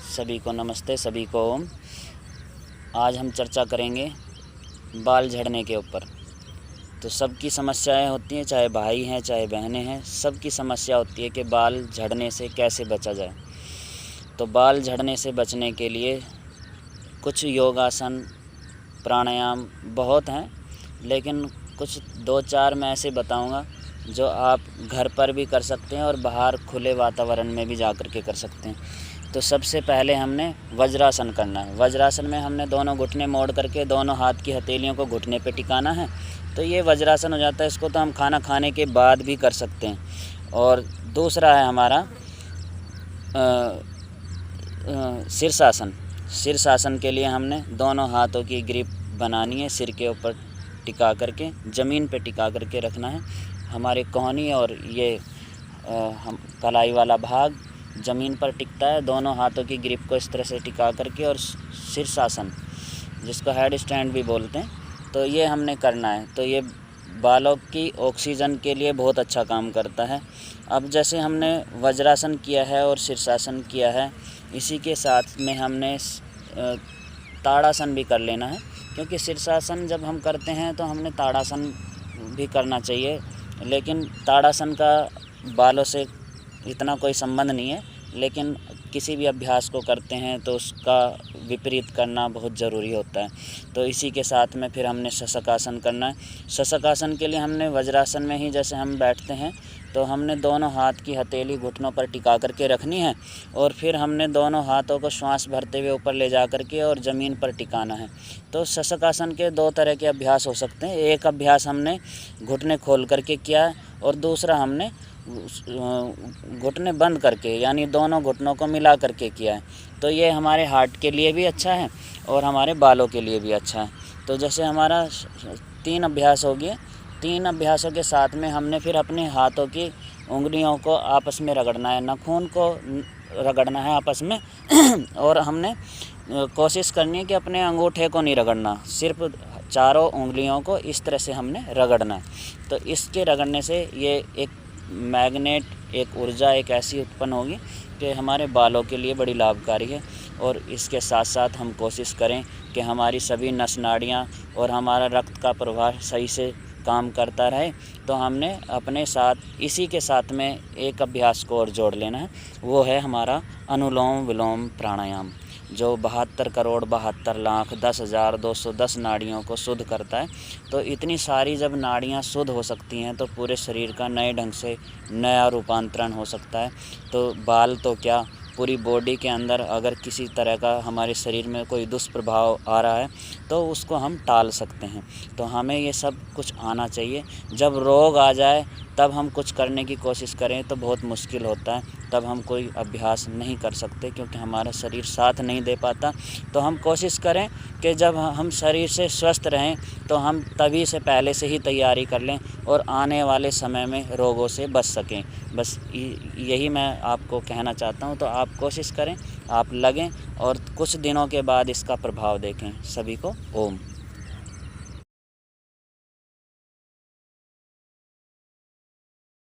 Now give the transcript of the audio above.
सभी को नमस्ते, सभी को ओम। आज हम चर्चा करेंगे बाल झड़ने के ऊपर। तो सबकी समस्याएं होती हैं, चाहे भाई हैं चाहे बहनें हैं, सबकी समस्या होती है कि बाल झड़ने से कैसे बचा जाए। तो बाल झड़ने से बचने के लिए कुछ योगासन, प्राणायाम बहुत हैं, लेकिन कुछ 2-4 मैं ऐसे बताऊंगा जो आप घर पर भी कर सकते हैं और बाहर खुले वातावरण में भी जा कर के कर सकते हैं। तो सबसे पहले हमने वज्रासन करना है। वज्रासन में हमने दोनों घुटने मोड़ करके दोनों हाथ की हथेलियों को घुटने पे टिकाना है। तो ये वज्रासन हो जाता है। इसको तो हम खाना खाने के बाद भी कर सकते हैं। और दूसरा है हमारा शीर्षासन। शीर्षासन के लिए हमने दोनों हाथों की ग्रिप बनानी है, सिर के ऊपर टिका करके, ज़मीन पे टिका करके रखना है। हमारे कोहनी और ये हम कलाई वाला भाग ज़मीन पर टिकता है। दोनों हाथों की ग्रिप को इस तरह से टिका करके, और शीर्षासन जिसको हेड स्टैंड भी बोलते हैं, तो ये हमने करना है। तो ये बालों की ऑक्सीजन के लिए बहुत अच्छा काम करता है। अब जैसे हमने वज्रासन किया है और शीर्षासन किया है, इसी के साथ में हमने ताड़ासन भी कर लेना है, क्योंकि शीर्षासन जब हम करते हैं तो हमने ताड़ासन भी करना चाहिए। लेकिन ताड़ासन का बालों से इतना कोई संबंध नहीं है, लेकिन किसी भी अभ्यास को करते हैं तो उसका विपरीत करना बहुत ज़रूरी होता है। तो इसी के साथ में फिर हमने शशकासन करना है। शशकासन के लिए हमने वज्रासन में ही जैसे हम बैठते हैं, तो हमने दोनों हाथ की हथेली घुटनों पर टिका करके रखनी है, और फिर हमने दोनों हाथों को श्वास भरते हुए ऊपर ले जा करके और ज़मीन पर टिकाना है। तो शशकासन के 2 तरह के अभ्यास हो सकते हैं। एक अभ्यास हमने घुटने खोल करके किया है, और दूसरा हमने घुटने बंद करके, यानी दोनों घुटनों को मिला करके किया है। तो ये हमारे हार्ट के लिए भी अच्छा है और हमारे बालों के लिए भी अच्छा है। तो जैसे हमारा 3 अभ्यास हो गए। 3 अभ्यासों के साथ में हमने फिर अपने हाथों की उंगलियों को आपस में रगड़ना है, नाखून को रगड़ना है आपस में और हमने कोशिश करनी है कि अपने अंगूठे को नहीं रगड़ना, सिर्फ चारों उंगलियों को इस तरह से हमने रगड़ना है। तो इसके रगड़ने से ये एक मैग्नेट, एक ऊर्जा एक ऐसी उत्पन्न होगी कि हमारे बालों के लिए बड़ी लाभकारी है। और इसके साथ साथ हम कोशिश करें कि हमारी सभी नस नाड़ियाँ और हमारा रक्त का प्रवाह सही से काम करता रहे। तो हमने अपने साथ इसी के साथ में एक अभ्यास को और जोड़ लेना है, वो है हमारा अनुलोम विलोम प्राणायाम, जो 72 करोड़ 72 लाख 10,210 नाड़ियों को शुद्ध करता है। तो इतनी सारी जब नाड़ियाँ शुद्ध हो सकती हैं तो पूरे शरीर का नए ढंग से नया रूपांतरण हो सकता है। तो बाल तो क्या, पूरी बॉडी के अंदर अगर किसी तरह का हमारे शरीर में कोई दुष्प्रभाव आ रहा है तो उसको हम टाल सकते हैं। तो हमें ये सब कुछ आना चाहिए। जब रोग आ जाए तब हम कुछ करने की कोशिश करें तो बहुत मुश्किल होता है, तब हम कोई अभ्यास नहीं कर सकते, क्योंकि हमारा शरीर साथ नहीं दे पाता। तो हम कोशिश करें कि जब हम शरीर से स्वस्थ रहें तो हम तभी से पहले से ही तैयारी कर लें और आने वाले समय में रोगों से बच सकें। बस यही मैं आपको कहना चाहता हूँ। तो आप कोशिश करें, आप लगें और कुछ दिनों के बाद इसका प्रभाव देखें। सभी को ओम।